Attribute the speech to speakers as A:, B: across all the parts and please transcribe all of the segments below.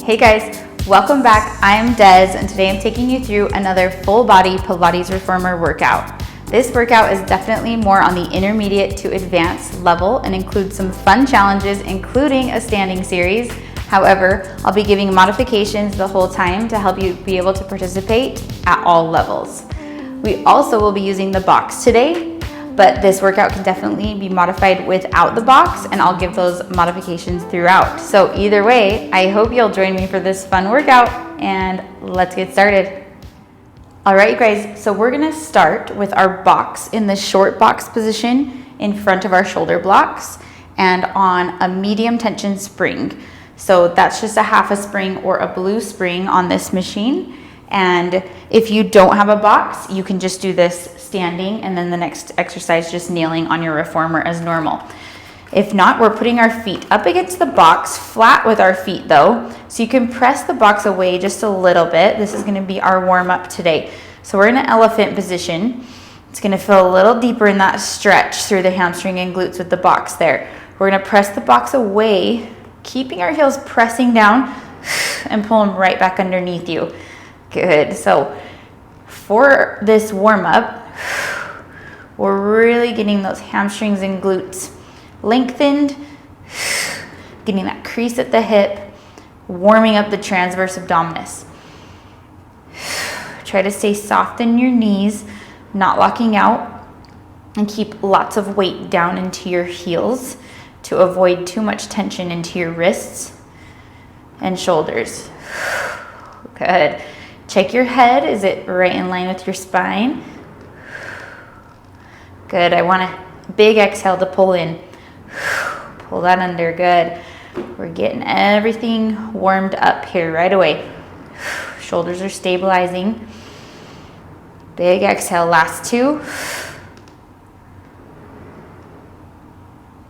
A: Hey guys, welcome back. I am Des and today I'm taking you through another full body Pilates reformer workout. This workout is definitely more on the intermediate to advanced level and includes some fun challenges, including a standing series. However, I'll be giving modifications the whole time to help you be able to participate at all levels. We also will be using the box today, but this workout can definitely be modified without the box, and I'll give those modifications throughout. So either way, I hope you'll join me for this fun workout, and let's get started. All right, you guys, so we're gonna start with our box in the short box position in front of our shoulder blocks and on a medium tension spring. So that's just a half a spring or a blue spring on this machine. And if you don't have a box, you can just do this standing and then the next exercise just kneeling on your reformer as normal. If not, we're putting our feet up against the box, flat with our feet though. So you can press the box away just a little bit. This is gonna be our warm up today. So we're in an elephant position. It's gonna feel a little deeper in that stretch through the hamstring and glutes with the box there. We're gonna press the box away, keeping our heels pressing down and pull them right back underneath you. Good. So for this warm up, we're really getting those hamstrings and glutes lengthened, getting that crease at the hip, warming up the transverse abdominis. Try to stay soft in your knees, not locking out, and keep lots of weight down into your heels to avoid too much tension into your wrists and shoulders. Good. Check your head. Is it right in line with your spine? Good. I want a big exhale to pull in. Pull that under. Good. We're getting everything warmed up here right away. Shoulders are stabilizing. Big exhale. Last two.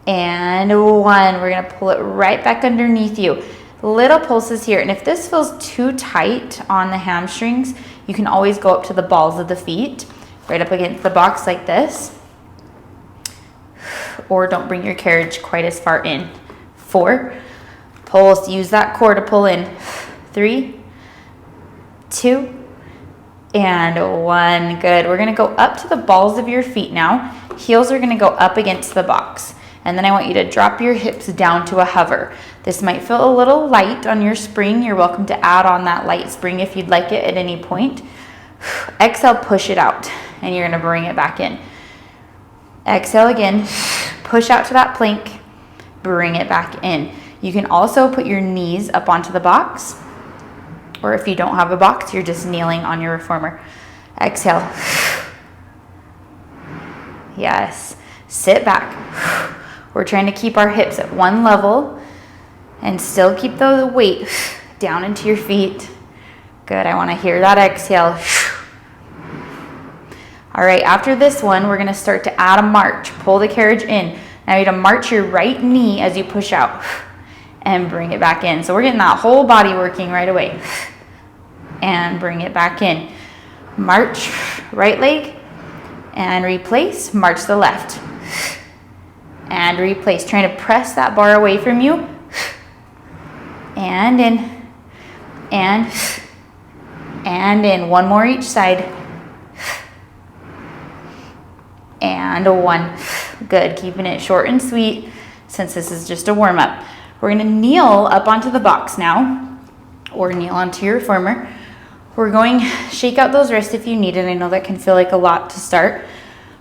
A: And one. We're going to pull it right back underneath you. Little pulses here, and if this feels too tight on the hamstrings, you can always go up to the balls of the feet, right up against the box like this, or don't bring your carriage quite as far in. 4, pulse, use that core to pull in. 3, 2, and 1. Good. We're gonna go up to the balls of your feet now. Heels are gonna go up against the box. And then I want you to drop your hips down to a hover. This might feel a little light on your spring. You're welcome to add on that light spring if you'd like it at any point. Exhale, push it out, and you're gonna bring it back in. Exhale again, push out to that plank, bring it back in. You can also put your knees up onto the box, or if you don't have a box, you're just kneeling on your reformer. Exhale. Yes, sit back. We're trying to keep our hips at one level and still keep the weight down into your feet. Good, I want to hear that exhale. All right, after this one, we're gonna start to add a march. Pull the carriage in. Now you're gonna march your right knee as you push out and bring it back in. So we're getting that whole body working right away. And bring it back in. March right leg and replace, march the left. And replace, trying to press that bar away from you. And in, and in. One more each side. And 1. Good, keeping it short and sweet since this is just a warm up. We're gonna kneel up onto the box now, or kneel onto your reformer. We're going, shake out those wrists if you need it. I know that can feel like a lot to start.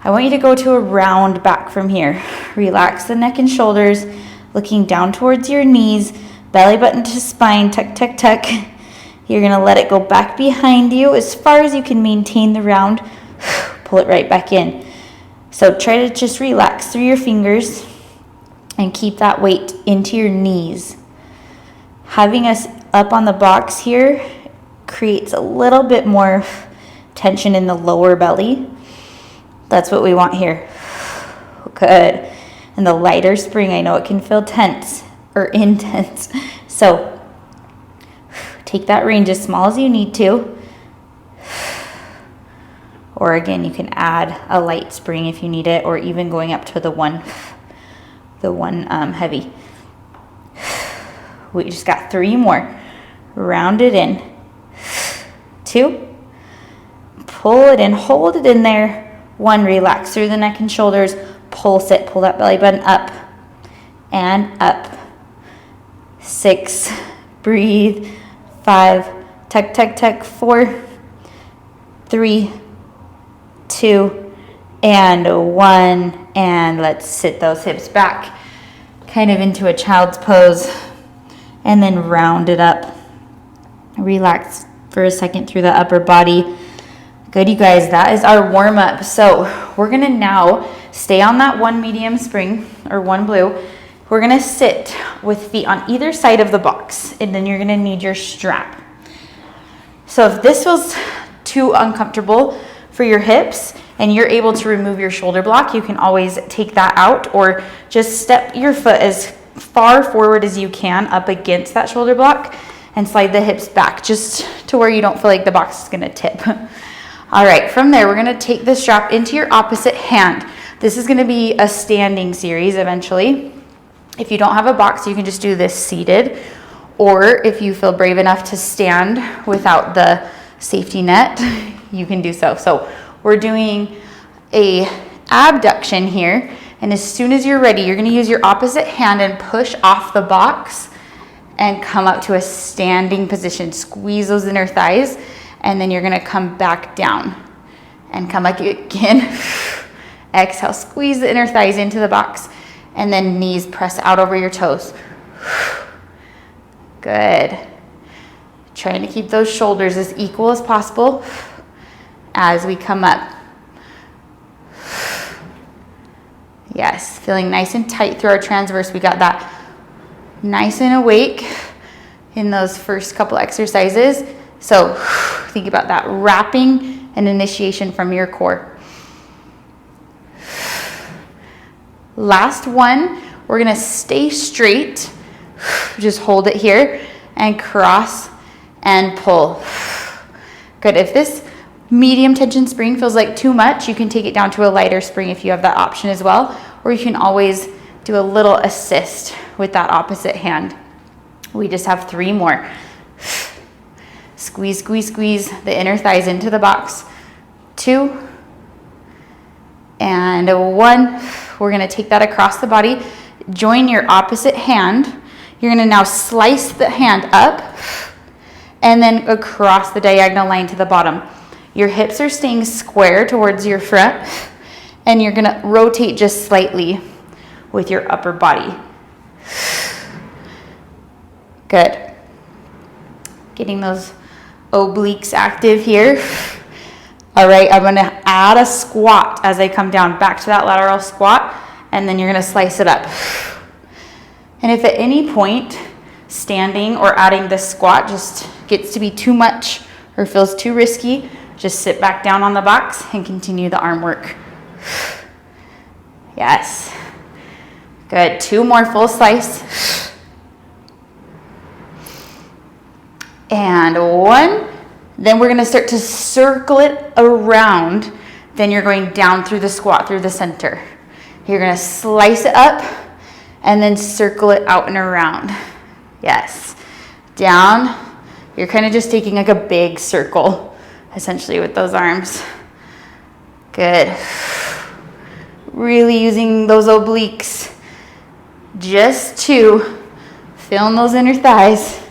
A: I want you to go to a round back from here. Relax the neck and shoulders, looking down towards your knees, belly button to spine, tuck, tuck, tuck. You're gonna let it go back behind you as far as you can maintain the round. Pull it right back in. So try to just relax through your fingers and keep that weight into your knees. Having us up on the box here creates a little bit more tension in the lower belly. That's what we want here. Good. And the lighter spring, I know it can feel tense or intense. So take that range as small as you need to. Or again, you can add a light spring if you need it, or even going up to the one heavy. We just got 3 more. round it in. 2, pull it in, hold it in there. 1, relax through the neck and shoulders, pulse it, pull that belly button up and up. 6, breathe. 5, tuck, tuck, tuck. 4, 3, 2, and 1. And let's sit those hips back, kind of into a child's pose, and then round it up. Relax for a second through the upper body. Good, you guys, that is our warm-up. So we're gonna now stay on that 1 medium spring or 1 blue. We're gonna sit with feet on either side of the box, and then you're gonna need your strap. So if this feels too uncomfortable for your hips and you're able to remove your shoulder block, you can always take that out, or just step your foot as far forward as you can up against that shoulder block and slide the hips back just to where you don't feel like the box is gonna tip. All right, from there, we're gonna take the strap into your opposite hand. This is gonna be a standing series eventually. If you don't have a box, you can just do this seated, or if you feel brave enough to stand without the safety net, you can do so. So we're doing a abduction here, and as soon as you're ready, you're gonna use your opposite hand and push off the box and come up to a standing position. Squeeze those inner thighs, and then you're gonna come back down and come up again. Exhale, squeeze the inner thighs into the box, and then knees press out over your toes. Good. Trying to keep those shoulders as equal as possible as we come up. Yes, feeling nice and tight through our transverse. We got that nice and awake in those first couple exercises. So think about that wrapping and initiation from your core. Last one, we're gonna stay straight. Just hold it here and cross and pull. Good. If this medium tension spring feels like too much, you can take it down to a lighter spring if you have that option as well, or you can always do a little assist with that opposite hand. We just have 3 more. Squeeze, squeeze, squeeze the inner thighs into the box. 2 and 1. We're gonna take that across the body. Join your opposite hand. You're gonna now slice the hand up and then across the diagonal line to the bottom. Your hips are staying square towards your front, and you're gonna rotate just slightly with your upper body. Good. Getting those obliques active here. All right, I'm gonna add a squat as I come down back to that lateral squat, and then you're gonna slice it up. And if at any point standing or adding this squat just gets to be too much or feels too risky, just sit back down on the box and continue the arm work. Yes. Good. 2 more full slice. And 1. Then we're gonna start to circle it around. Then you're going down through the squat, through the center. You're gonna slice it up and then circle it out and around. Yes. Down. You're kind of just taking like a big circle, essentially, with those arms. Good. Really using those obliques. Just 2. Feeling those inner thighs.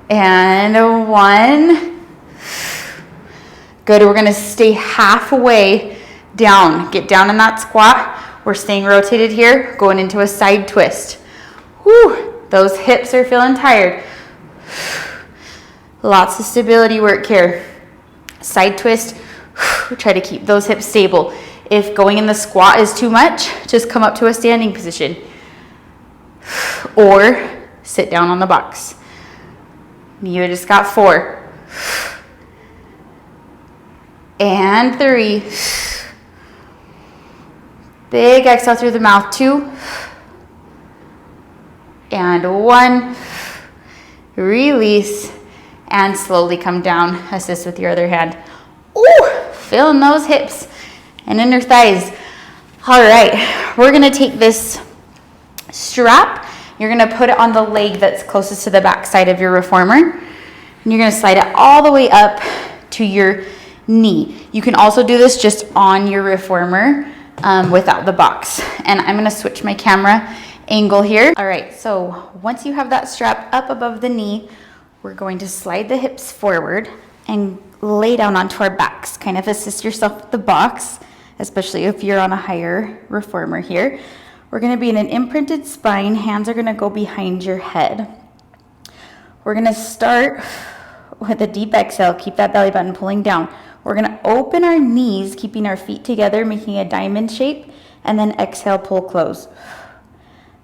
A: And 1. Good. We're going to stay halfway down. Get down in that squat. We're staying rotated here, going into a side twist. Whew. Those hips are feeling tired. Lots of stability work here. Side twist. Try to keep those hips stable. If going in the squat is too much, just come up to a standing position. Or sit down on the box. You just got 4. And 3. Big exhale through the mouth. 2. And 1. Release. And slowly come down. Assist with your other hand. Ooh, feeling those hips and inner thighs. All right, we're gonna take this strap You're gonna put it on the leg that's closest to the back side of your reformer. And you're gonna slide it all the way up to your knee. You can also do this just on your reformer without the box. And I'm gonna switch my camera angle here. All right, so once you have that strap up above the knee, we're going to slide the hips forward and lay down onto our backs. Kind of assist yourself with the box, especially if you're on a higher reformer here. We're gonna be in an imprinted spine. Hands are gonna go behind your head. We're gonna start with a deep exhale. Keep that belly button pulling down. We're gonna open our knees, keeping our feet together, making a diamond shape, and then exhale, pull, close.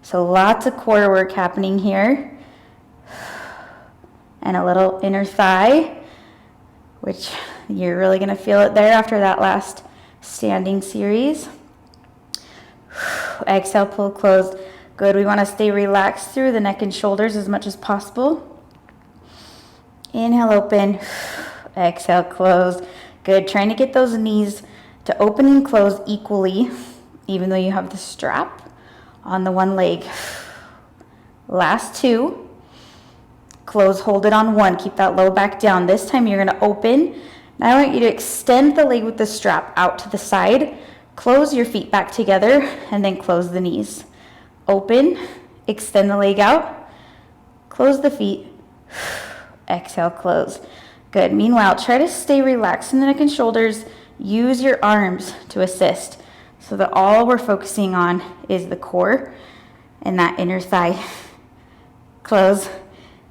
A: So lots of core work happening here. And a little inner thigh, which you're really gonna feel it there after that last standing series. Exhale, pull, close. Good, we wanna stay relaxed through the neck and shoulders as much as possible. Inhale, open. Exhale, close. Good, trying to get those knees to open and close equally, even though you have the strap on the one leg. Last two. Close, hold it on one. Keep that low back down. This time you're gonna open. Now I want you to extend the leg with the strap out to the side. Close your feet back together and then close the knees. Open, extend the leg out, close the feet, exhale, close. Good. Meanwhile, try to stay relaxed in the neck and shoulders. Use your arms to assist so that all we're focusing on is the core and that inner thigh. Close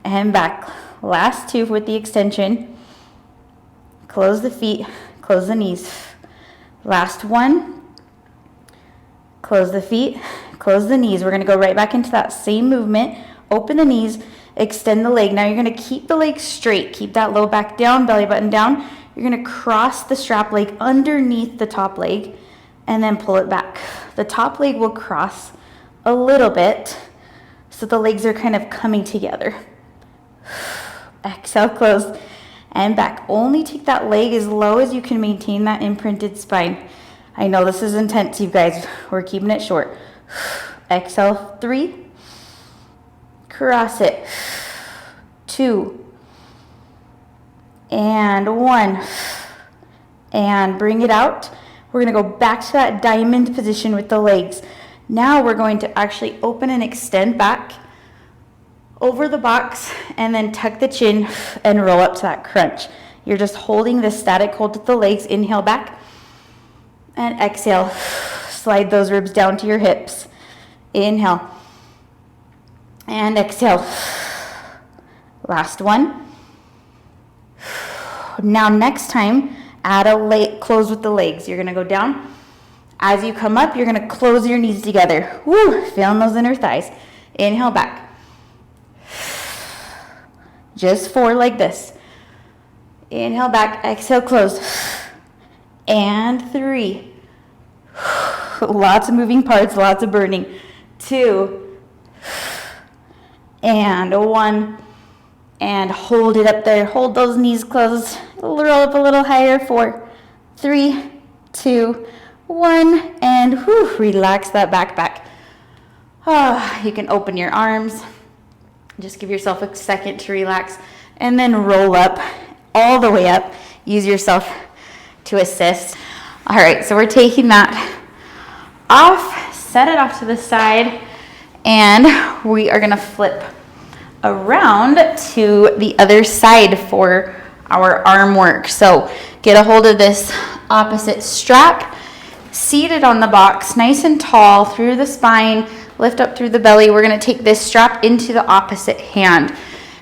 A: and back. Last two with the extension. Close the feet, close the knees. Last one. Close the feet, close the knees. We're gonna go right back into that same movement. Open the knees, extend the leg. Now you're gonna keep the leg straight. Keep that low back down, belly button down. You're gonna cross the strap leg underneath the top leg and then pull it back. The top leg will cross a little bit so the legs are kind of coming together. Exhale, close, and back. Only take that leg as low as you can maintain that imprinted spine. I know this is intense, you guys. We're keeping it short. Exhale, 3. Cross it. 2. And 1. And bring it out. We're gonna go back to that diamond position with the legs. Now we're going to actually open and extend back over the box and then tuck the chin and roll up to that crunch. You're just holding this static hold with the legs. Inhale back and exhale. Slide those ribs down to your hips. Inhale and exhale. Last one. Now next time, add a leg, close with the legs. You're gonna go down. As you come up, you're gonna close your knees together. Woo, feeling those inner thighs. Inhale back. Just 4 like this. Inhale back, exhale, close. And 3. Lots of moving parts, lots of burning. 2. And 1. And hold it up there. Hold those knees closed. Roll up a little higher. 4, 3, 2, 1. And whew, relax that back. Oh, you can open your arms. Just give yourself a second to relax. And then roll up all the way up. Use yourself to assist. All right, so we're taking that off. Set it off to the side. And we are going to flip around to the other side for our arm work. So get a hold of this opposite strap, seated on the box, nice and tall through the spine, lift up through the belly. We're gonna take this strap into the opposite hand.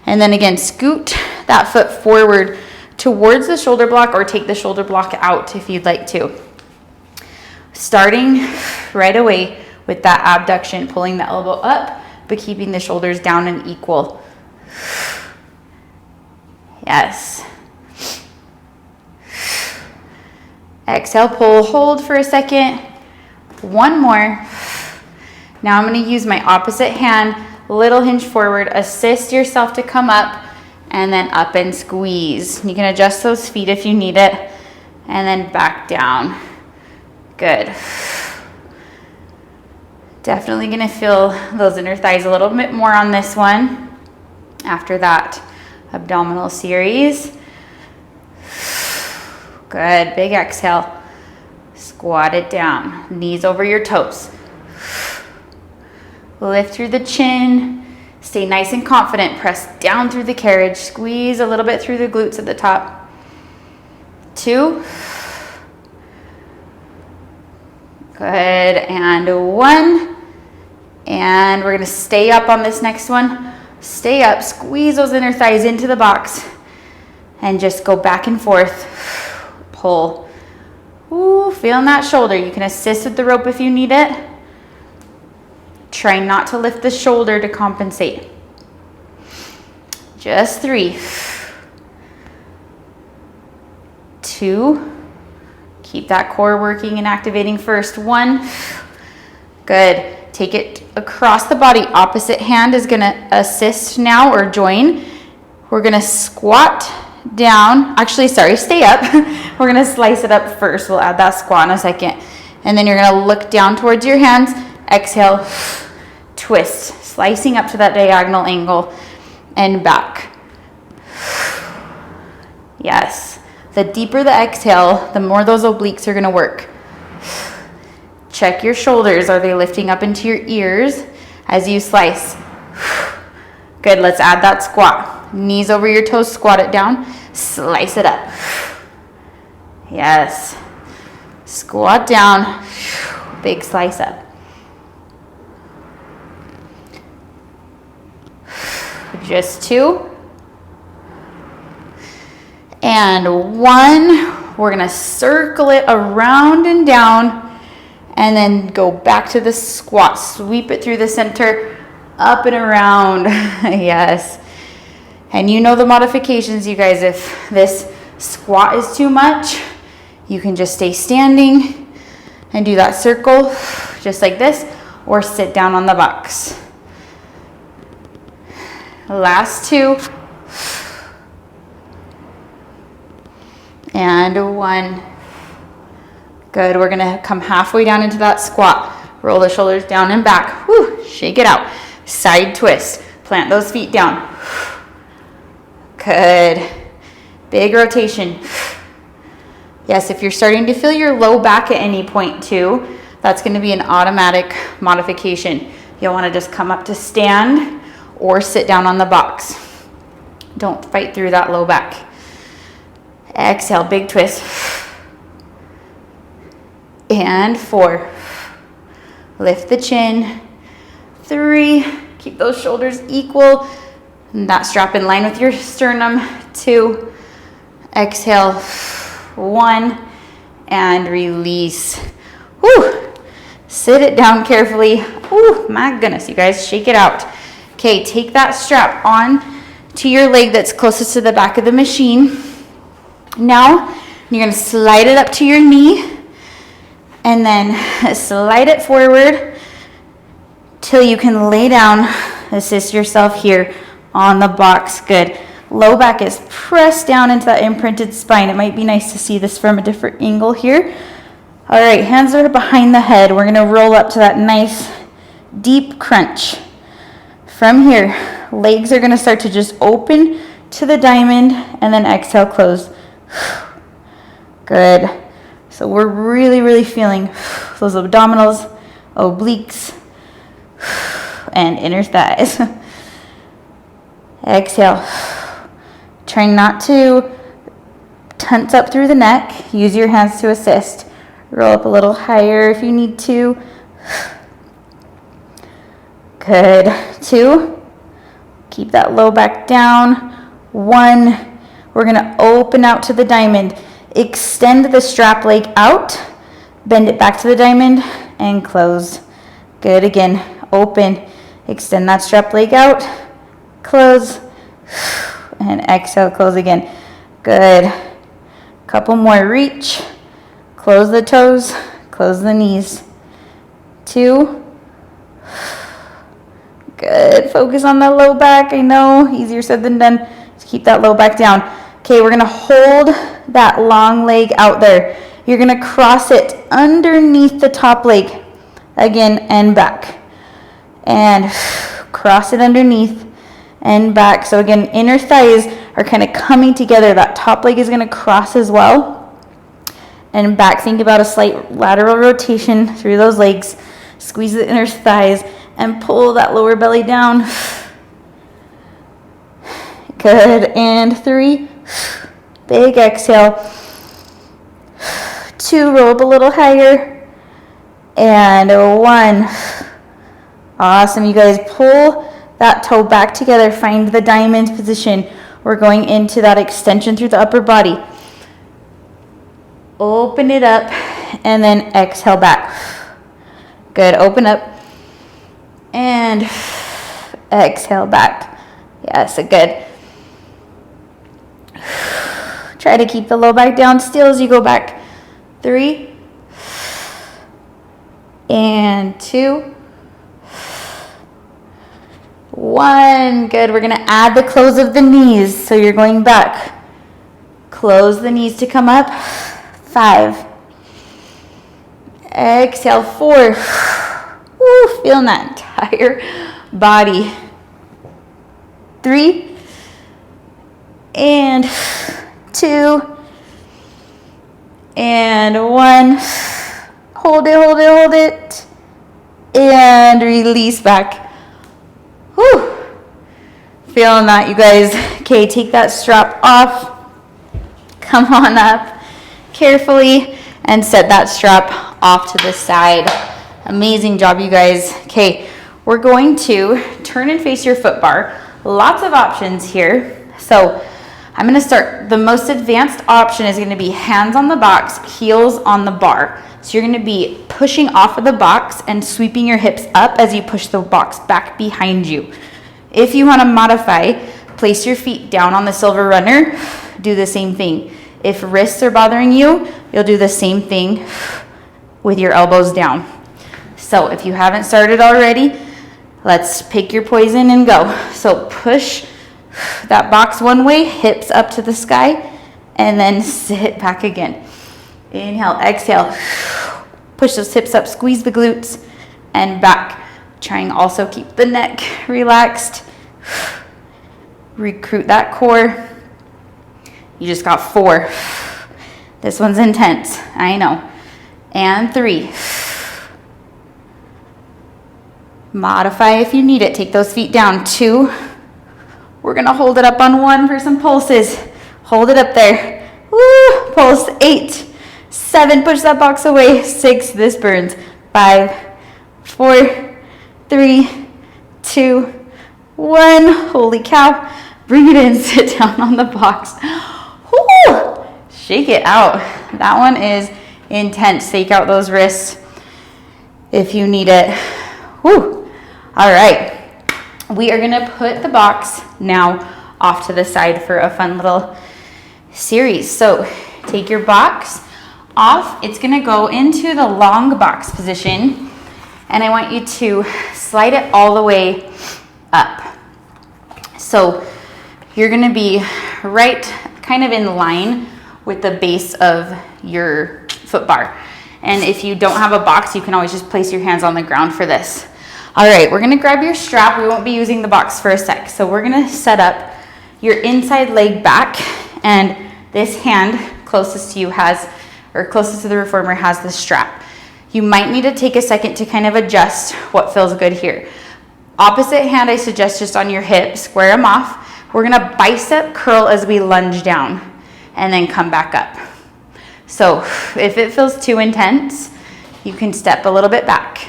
A: And then again, scoot that foot forward towards the shoulder block or take the shoulder block out if you'd like to. Starting right away with that abduction, pulling the elbow up, but keeping the shoulders down and equal. Yes. Exhale, pull, hold for a second. One more. Now I'm going to use my opposite hand, little hinge forward, assist yourself to come up, and then up and squeeze. You can adjust those feet if you need it, and then back down. Good. Definitely gonna feel those inner thighs a little bit more on this one after that abdominal series. Good, big exhale. Squat it down, knees over your toes. Lift through the chin, stay nice and confident, press down through the carriage, squeeze a little bit through the glutes at the top. 2. Good, and 1. And we're gonna stay up on this next one. Stay up, squeeze those inner thighs into the box, and just go back and forth, pull. Ooh, feeling that shoulder. You can assist with the rope if you need it. Try not to lift the shoulder to compensate. Just 3. 2. Keep that core working and activating first. 1. Good. Take it across the body. Opposite hand is gonna assist now or join. We're gonna squat down. Actually, sorry, stay up. We're gonna slice it up first. We'll add that squat in a second. And then you're gonna look down towards your hands. Exhale, twist, slicing up to that diagonal angle and back. Yes, the deeper the exhale, the more those obliques are gonna work. Check your shoulders. Are they lifting up into your ears as you slice? Good, let's add that squat. Knees over your toes, squat it down, slice it up. Yes, squat down, big slice up. Just 2. And 1. We're gonna circle it around and down and then go back to the squat. Sweep it through the center, up and around. Yes. And you know the modifications, you guys. If this squat is too much, you can just stay standing and do that circle just like this, or sit down on the box. Last 2. And 1. Good, we're gonna come halfway down into that squat. Roll the shoulders down and back. Whew, shake it out. Side twist, plant those feet down. Good, big rotation. Yes, if you're starting to feel your low back at any point too, that's gonna be an automatic modification. You'll wanna just come up to stand or sit down on the box. Don't fight through that low back. Exhale, big twist. And 4. Lift the chin. 3. Keep those shoulders equal. And that strap in line with your sternum. 2. Exhale. 1. And release. Whew. Sit it down carefully. Ooh, my goodness, you guys, shake it out. Okay, take that strap on to your leg that's closest to the back of the machine. Now, you're gonna slide it up to your knee and then slide it forward till you can lay down. Assist yourself here on the box. Good. Low back is pressed down into that imprinted spine. It might be nice to see this from a different angle here. All right, hands are behind the head. We're gonna roll up to that nice deep crunch. From here, legs are gonna start to just open to the diamond and then exhale, close. Good. So we're really feeling those abdominals, obliques, and inner thighs. Exhale. Try not to tense up through the neck. Use your hands to assist. Roll up a little higher if you need to. Good. 2. Keep that low back down. 1. We're gonna open out to the diamond. Extend the strap leg out. Bend it back to the diamond and close. Good. Again, open. Extend that strap leg out. Close. And exhale, close again. Good. Couple more. Reach. Close the toes. Close the knees. 2. Good. Focus on the low back. I know, easier said than done. Just keep that low back down. Okay, we're gonna hold that long leg out there. You're gonna cross it underneath the top leg. again, and back. And cross it underneath and back. So again, inner thighs are kind of coming together. That top leg is going to cross as well. And back, think about a slight lateral rotation through those legs. Squeeze the inner thighs and pull that lower belly down. Good, and 3. Big exhale. 2, roll up a little higher. And 1. Awesome, you guys. Pull that toe back together. Find the diamond position. We're going into that extension through the upper body. Open it up and then exhale back. Good, open up and exhale back. Yes, good. Try to keep the low back down still as you go back. 3 and 2. 1. Good. We're going to add the close of the knees. So you're going back. Close the knees to come up. 5. Exhale. 4. Woo, feeling that entire body. 3 and 2 and 1. Hold it, hold it, hold it. And release back. Whew. Feeling that, you guys. Okay, take that strap off. Come on up carefully and set that strap off to the side. Amazing job, you guys. Okay, we're going to turn and face your foot bar. Lots of options here. So I'm going to start. The most advanced option is going to be hands on the box, heels on the bar. So you're going to be pushing off of the box and sweeping your hips up as you push the box back behind you. If you want to modify, place your feet down on the silver runner. Do the same thing. If wrists are bothering you, you'll do the same thing with your elbows down. So if you haven't started already, let's pick your poison and go. So push that box one way, hips up to the sky, and then sit back again. Inhale, exhale. Push those hips up, squeeze the glutes, and back. Trying also keep the neck relaxed. Recruit that core. You just got 4. This one's intense, I know. And 3. Modify if you need it. Take those feet down. 2. We're gonna hold it up on 1 for some pulses. Hold it up there. Woo! Pulse. 8. 7. Push that box away. 6. This burns. 5, 4, 3, 2, 1. Holy cow. Bring it in. Sit down on the box. Woo! Shake it out. That one is intense. Take out those wrists if you need it. Woo! All right. We are going to put the box now off to the side for a fun little series. So take your box off. It's going to go into the long box position. And I want you to slide it all the way up. So you're going to be right kind of in line with the base of your foot bar. And if you don't have a box, you can always just place your hands on the ground for this. All right, we're going to grab your strap. We won't be using the box for a sec. So we're going to set up your inside leg back, and this hand closest to you has, or closest to the reformer has the strap. You might need to take a second to kind of adjust what feels good here. Opposite hand, I suggest just on your hips, square them off. We're gonna bicep curl as we lunge down and then come back up. So if it feels too intense, you can step a little bit back.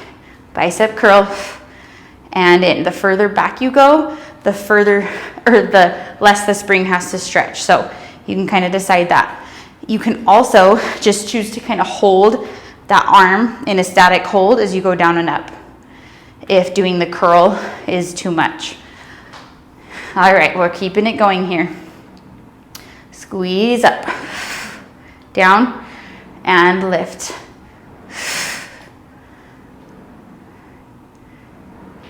A: Bicep curl and in. The further back you go, the further, or the less the spring has to stretch. So you can kind of decide that. You can also just choose to kind of hold that arm in a static hold as you go down and up, if doing the curl is too much. All right, we're keeping it going here. Squeeze up, down, and lift.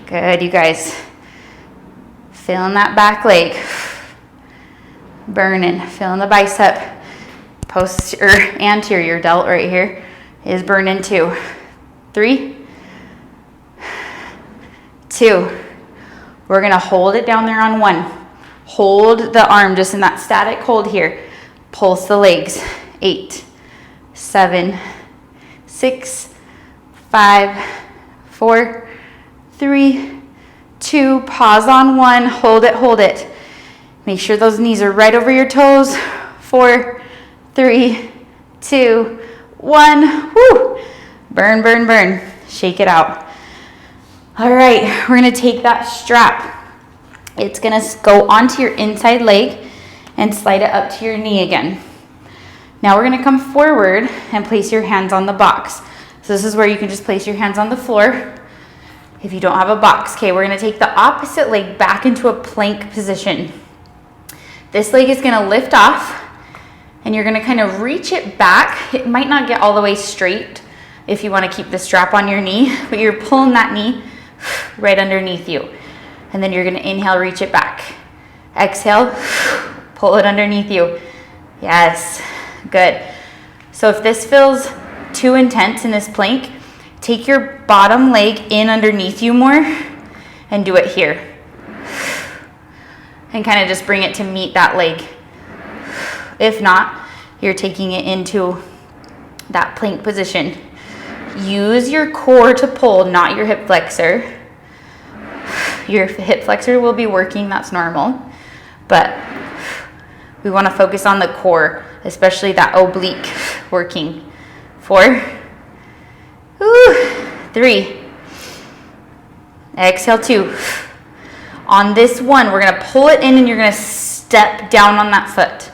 A: Good, you guys. Feeling that back leg. Burning, feeling the bicep. Anterior delt right here is burning too. 3, 2. We're gonna hold it down there on 1. Hold the arm just in that static hold here. Pulse the legs. 8, 7, 6, 5, 4, 3, 2. Pause on 1. Hold it, hold it. Make sure those knees are right over your toes. 4, 3, 2, 1. Woo! Burn, burn, burn. Shake it out. All right, we're gonna take that strap. It's gonna go onto your inside leg and slide it up to your knee again. Now we're gonna come forward and place your hands on the box. So this is where you can just place your hands on the floor if you don't have a box. Okay, we're gonna take the opposite leg back into a plank position. This leg is gonna lift off and you're gonna kind of reach it back. It might not get all the way straight if you wanna keep the strap on your knee, but you're pulling that knee right underneath you. And then you're gonna inhale, reach it back. Exhale, pull it underneath you. Yes, good. So if this feels too intense in this plank, take your bottom leg in underneath you more and do it here. And kind of just bring it to meet that leg. If not, you're taking it into that plank position. Use your core to pull, not your hip flexor. Your hip flexor will be working, that's normal. But we want to focus on the core, especially that oblique working. 4, 3, exhale 2. On this one, we're gonna pull it in and you're gonna step down on that foot.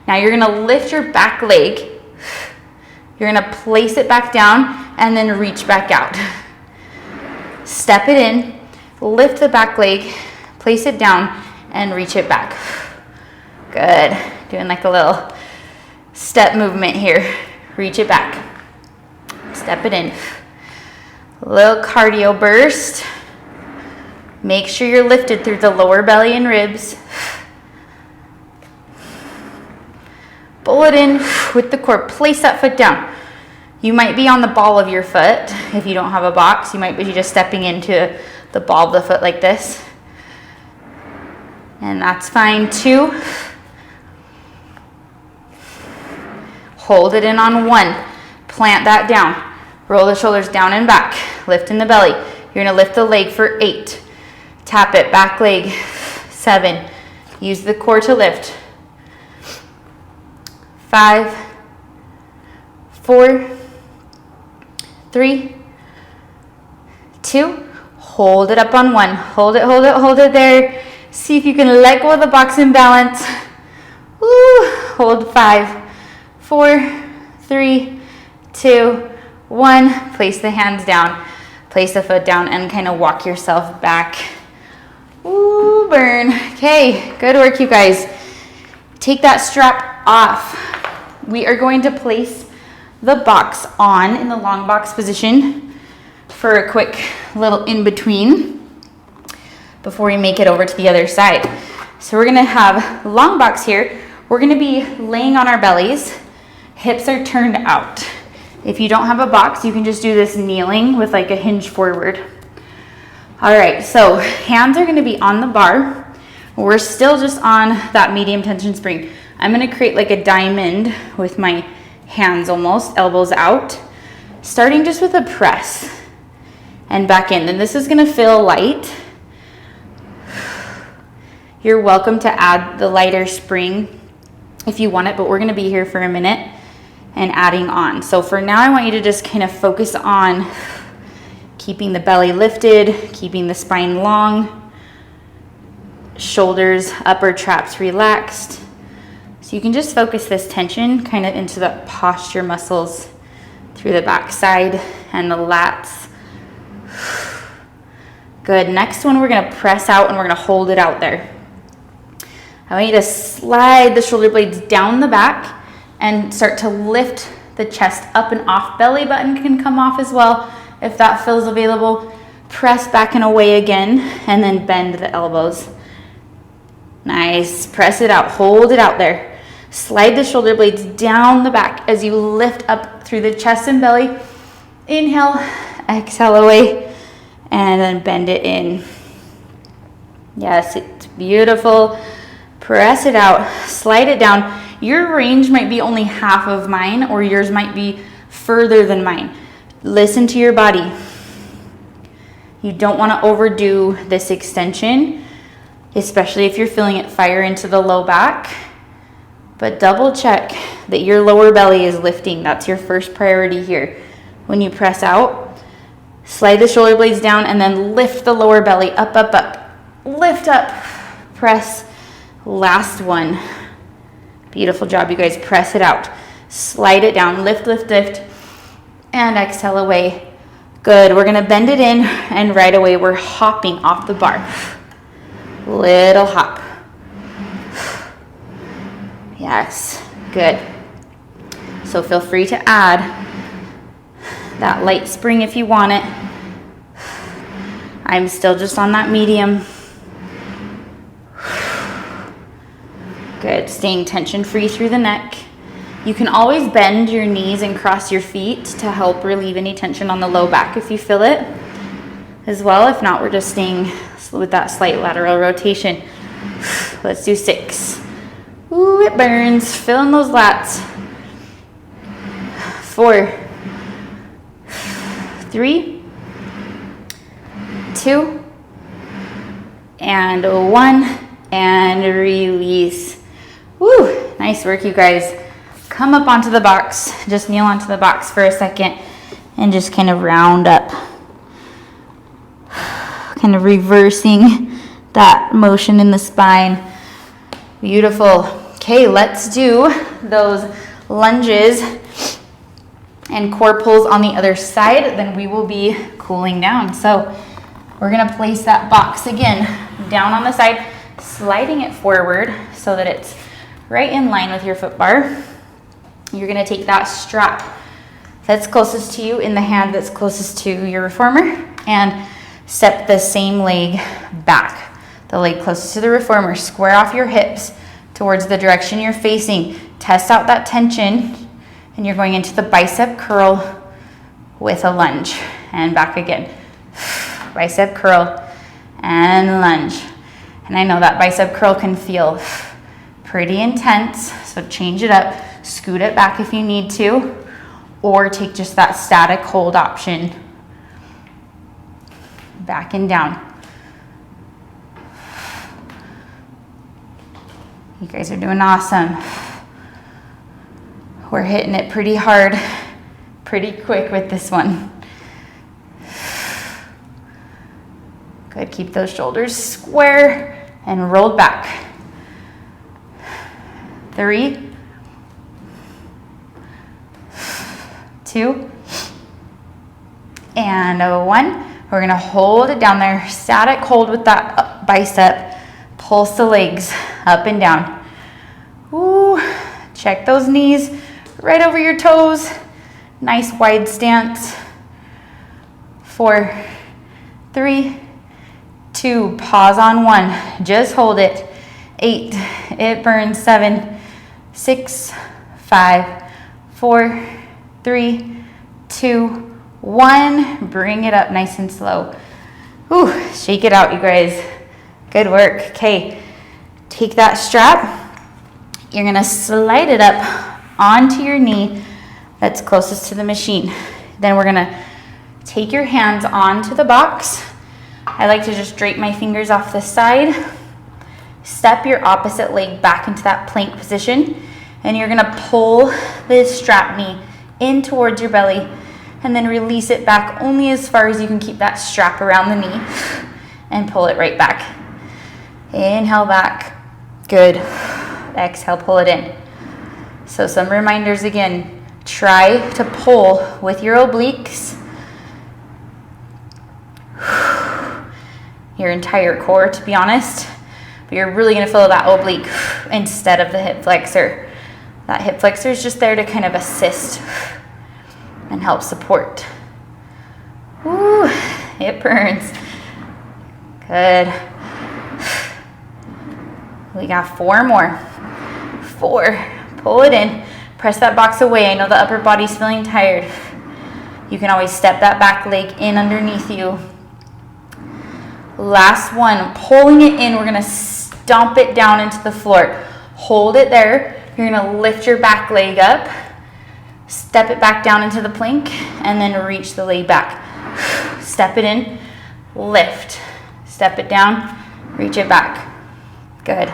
A: Now you're gonna lift your back leg. You're gonna place it back down and then reach back out. Step it in, lift the back leg, place it down and reach it back. Good, doing like a little step movement here. Reach it back, step it in. Little cardio burst. Make sure you're lifted through the lower belly and ribs. Pull it in with the core. Place that foot down. You might be on the ball of your foot. If you don't have a box, you might be just stepping into the ball of the foot like this. And that's fine too. Hold it in on 1. Plant that down. Roll the shoulders down and back. Lift in the belly. You're gonna lift the leg for 8. Tap it, back leg, 7. Use the core to lift. 5, 4, 3, 2. Hold it up on 1. Hold it, hold it, hold it there. See if you can let go of the box and balance. Woo. Hold 5, 4, 3, 2, 1. Place the hands down. Place the foot down and kind of walk yourself back. Ooh, burn. Okay, good work, you guys. Take that strap off. We are going to place the box on in the long box position for a quick little in between before we make it over to the other side. So we're gonna have long box here. We're gonna be laying on our bellies. Hips are turned out. If you don't have a box, you can just do this kneeling with like a hinge forward. All right, so hands are gonna be on the bar. We're still just on that medium tension spring. I'm gonna create like a diamond with my hands almost, elbows out, starting just with a press and back in. And this is gonna feel light. You're welcome to add the lighter spring if you want it, but we're gonna be here for a minute and adding on. So for now, I want you to just kind of focus on keeping the belly lifted, keeping the spine long, shoulders, upper traps relaxed. So you can just focus this tension kind of into the posture muscles through the back side and the lats. Good, next one we're gonna press out and we're gonna hold it out there. I want you to slide the shoulder blades down the back and start to lift the chest up and off. Belly button can come off as well if that feels available. Press back and away again and then bend the elbows. Nice, press it out, hold it out there. Slide the shoulder blades down the back as you lift up through the chest and belly. Inhale, exhale away, and then bend it in. Yes, it's beautiful. Press it out, slide it down. Your range might be only half of mine, or yours might be further than mine. Listen to your body. You don't want to overdo this extension, especially if you're feeling it fire into the low back. But double check that your lower belly is lifting. That's your first priority here. When you press out, slide the shoulder blades down and then lift the lower belly up, up, up. Lift up, press, last one. Beautiful job, you guys. Press it out, slide it down, lift, lift, lift, and exhale away. Good, we're gonna bend it in, and right away we're hopping off the bar. Little hop. Yes, good. So feel free to add that light spring if you want it. I'm still just on that medium. Good, staying tension free through the neck. You can always bend your knees and cross your feet to help relieve any tension on the low back if you feel it as well. If not, we're just staying with that slight lateral rotation. Let's do 6. Ooh, it burns. Fill in those lats. 4, 3, 2, and 1, and release. Woo, nice work, you guys. Come up onto the box. Just kneel onto the box for a second and just kind of round up. Kind of reversing that motion in the spine. Beautiful. Okay, let's do those lunges and core pulls on the other side. Then we will be cooling down. So we're gonna place that box again down on the side, sliding it forward so that it's right in line with your foot bar. You're gonna take that strap that's closest to you in the hand that's closest to your reformer and step the same leg back. The leg closest to the reformer. Square off your hips towards the direction you're facing. Test out that tension, and you're going into the bicep curl with a lunge. And back again. Bicep curl and lunge. And I know that bicep curl can feel pretty intense, so change it up. Scoot it back if you need to, or take just that static hold option. Back and down. You guys are doing awesome. We're hitting it pretty hard, pretty quick with this one. Good, keep those shoulders square and rolled back. 3, 2, and 1. We're gonna hold it down there. Static hold with that bicep. Pulse the legs up and down. Ooh, check those knees right over your toes. Nice wide stance. 4, 3, 2, pause on 1. Just hold it. 8, it burns. 7, 6, 5, 4, 3, 2, 1. Bring it up nice and slow. Ooh, shake it out, you guys. Good work. Okay, take that strap. You're gonna slide it up onto your knee that's closest to the machine. Then we're gonna take your hands onto the box. I like to just drape my fingers off the side. Step your opposite leg back into that plank position, and you're gonna pull this strap knee in towards your belly, and then release it back only as far as you can keep that strap around the knee, and pull it right back. Inhale back. Good. Exhale, pull it in. So some reminders again. Try to pull with your obliques, your entire core, to be honest. But you're really going to feel that oblique instead of the hip flexor. That hip flexor is just there to kind of assist and help support. Ooh, it burns. Good. We got 4 more. 4. Pull it in. Press that box away. I know the upper body's feeling tired. You can always step that back leg in underneath you Last one, pulling it in, we're gonna stomp it down into the floor. Hold it there. You're gonna lift your back leg up, step it back down into the plank, and then reach the leg back. Step it in, lift, step it down, reach it back. Good.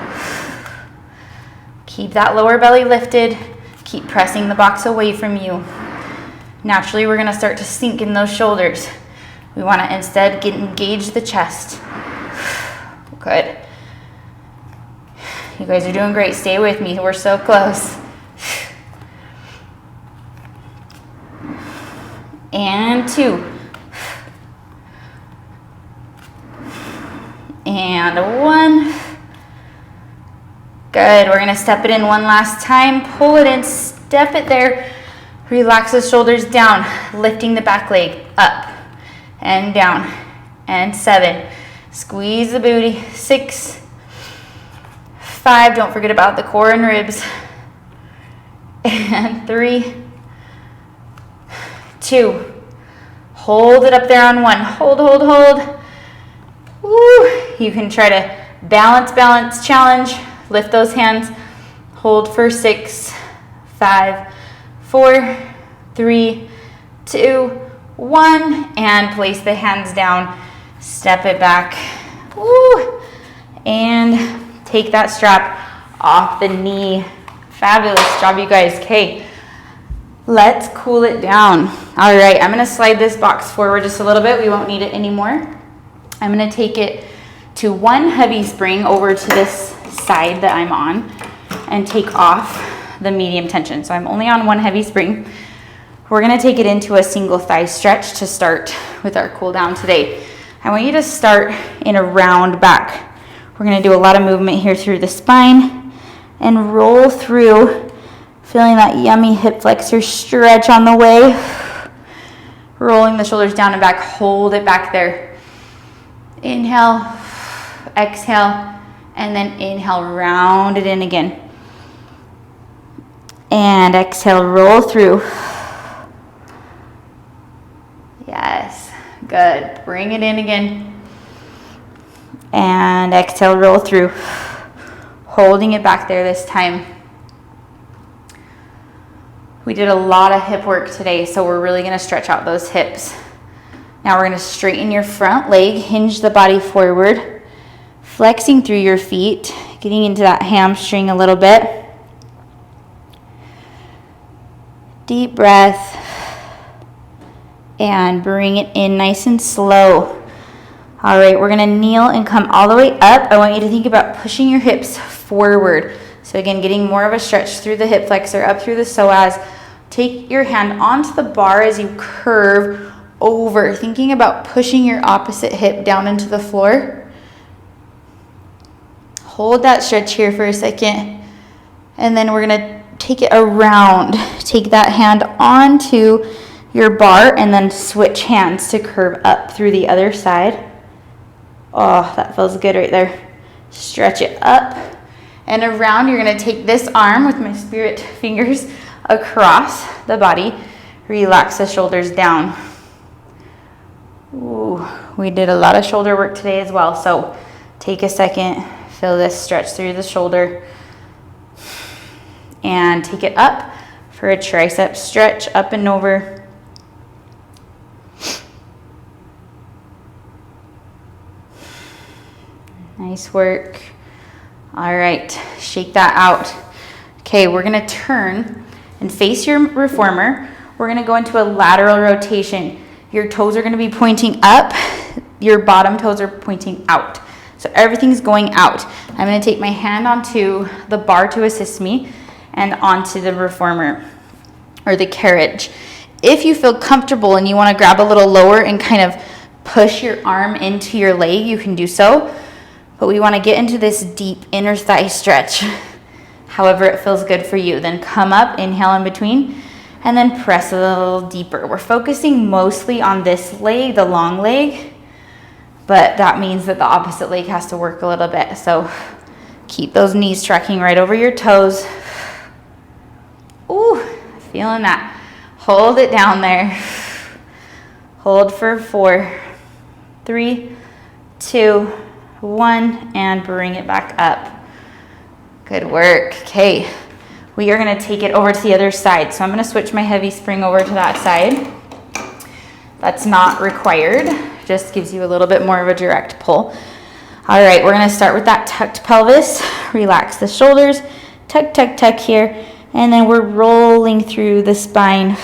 A: Keep that lower belly lifted. Keep pressing the box away from you. Naturally, we're gonna start to sink in those shoulders. We wanna instead engage the chest. Good. You guys are doing great. Stay with me. We're so close. And 2. And 1. Good. We're going to step it in one last time. Pull it in, step it there. Relax the shoulders down, lifting the back leg up and down. And 7. Squeeze the booty. 6. 5. Don't forget about the core and ribs. And 3. 2. Hold it up there on 1. Hold, hold, hold. Woo. You can try to balance, balance, challenge. Lift those hands. Hold for 6, 5, 4, 3, 2, 1. And place the hands down. Step it back. Woo. And take that strap off the knee. Fabulous job, you guys. Okay, let's cool it down. All right, I'm gonna slide this box forward just a little bit. We won't need it anymore. I'm gonna take it to one heavy spring over to this side that I'm on and take off the medium tension. So I'm only on one heavy spring. We're gonna take it into a single thigh stretch to start with our cool down today. I want you to start in a round back. We're gonna do a lot of movement here through the spine and roll through, feeling that yummy hip flexor stretch on the way. Rolling the shoulders down and back, hold it back there. Inhale, exhale, and then inhale, round it in again. And exhale, roll through. Yes, good. Bring it in again. And exhale, roll through. Holding it back there this time. We did a lot of hip work today, so we're really gonna stretch out those hips. Now we're gonna straighten your front leg, hinge the body forward, flexing through your feet, getting into that hamstring a little bit. Deep breath. And bring it in nice and slow. All right, we're gonna kneel and come all the way up. I want you to think about pushing your hips forward. So again, getting more of a stretch through the hip flexor, up through the psoas. Take your hand onto the bar as you curve over, thinking about pushing your opposite hip down into the floor. Hold that stretch here for a second. And then we're gonna take it around. Take that hand onto your bar and then switch hands to curve up through the other side. Oh, that feels good right there. Stretch it up and around. You're gonna take this arm with my spirit fingers across the body. Relax the shoulders down. Ooh, we did a lot of shoulder work today as well. So take a second, feel this stretch through the shoulder. And take it up for a tricep stretch, up and over. Nice work. All right, shake that out. Okay, we're gonna turn and face your reformer. We're gonna go into a lateral rotation. Your toes are gonna be pointing up, your bottom toes are pointing out. So everything's going out. I'm gonna take my hand onto the bar to assist me and onto the reformer or the carriage. If you feel comfortable and you wanna grab a little lower and kind of push your arm into your leg, you can do so. But we wanna get into this deep inner thigh stretch. However it feels good for you. Then come up, inhale in between, and then press a little deeper. We're focusing mostly on this leg, the long leg, but that means that the opposite leg has to work a little bit. So keep those knees tracking right over your toes. Ooh, feeling that. Hold it down there. Hold for 4, 3, 2, 1, and bring it back up. Good work. Okay, we are gonna take it over to the other side. So I'm gonna switch my heavy spring over to that side. That's not required, just gives you a little bit more of a direct pull. All right, we're gonna start with that tucked pelvis. Relax the shoulders, tuck, tuck, tuck here, and then we're rolling through the spine.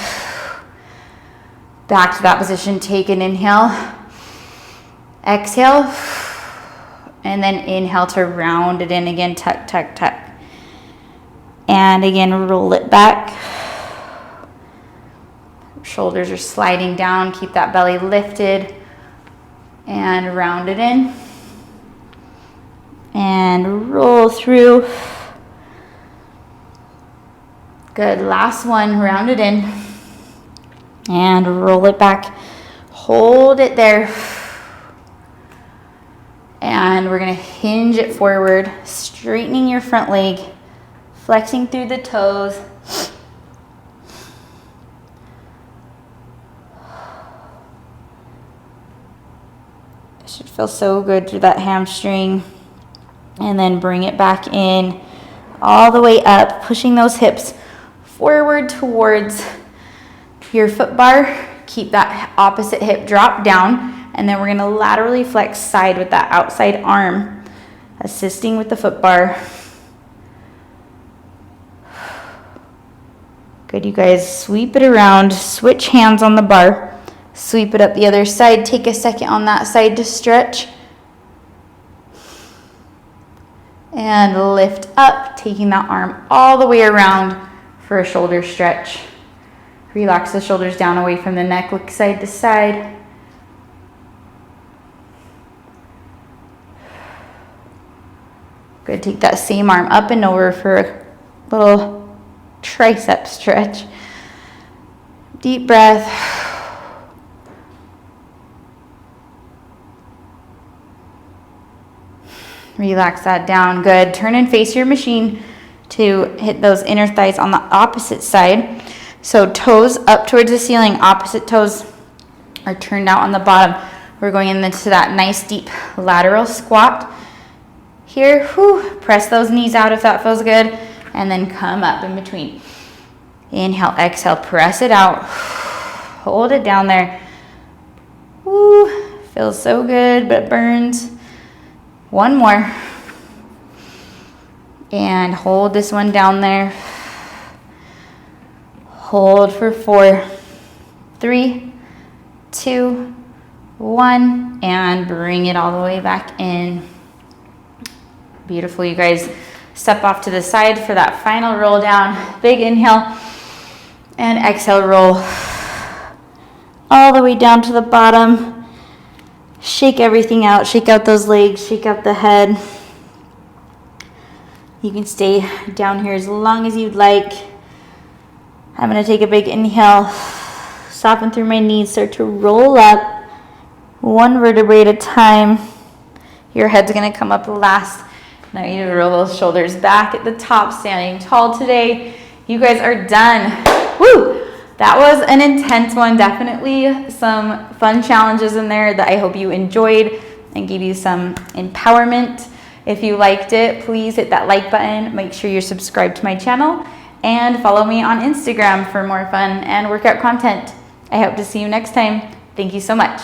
A: Back to that position, take an inhale, exhale, and then inhale to round it in again, tuck, tuck, tuck. And again, roll it back. Shoulders are sliding down, keep that belly lifted, and round it in. And roll through. Good, last one, round it in. And roll it back. Hold it there. And we're gonna hinge it forward, straightening your front leg, flexing through the toes. It should feel so good through that hamstring. And then bring it back in, all the way up, pushing those hips forward towards your foot bar. Keep that opposite hip drop down, and then we're gonna laterally flex side with that outside arm, assisting with the foot bar. Good, you guys, sweep it around, switch hands on the bar, sweep it up the other side, take a second on that side to stretch. And lift up, taking that arm all the way around for a shoulder stretch. Relax the shoulders down away from the neck, look side to side. Good, take that same arm up and over for a little tricep stretch. Deep breath. Relax that down, good. Turn and face your machine to hit those inner thighs on the opposite side. So toes up towards the ceiling, opposite toes are turned out on the bottom. We're going into that nice deep lateral squat. Here, press those knees out if that feels good, and then come up in between. Inhale, exhale, press it out. Hold it down there. Feels so good, but burns. One more. And hold this one down there. Hold for 4, 3, 2, 1, and bring it all the way back in. Beautiful, you guys. Step off to the side for that final roll down. Big inhale and exhale, roll all the way down to the bottom. Shake everything out, shake out those legs, shake out the head. You can stay down here as long as you'd like. I'm gonna take a big inhale, soften through my knees, start to roll up, one vertebrae at a time. Your head's gonna come up last. Now you need to roll those shoulders back at the top, standing tall today. You guys are done. Woo! That was an intense one. Definitely some fun challenges in there that I hope you enjoyed and gave you some empowerment. If you liked it, please hit that like button. Make sure you're subscribed to my channel and follow me on Instagram for more fun and workout content. I hope to see you next time. Thank you so much.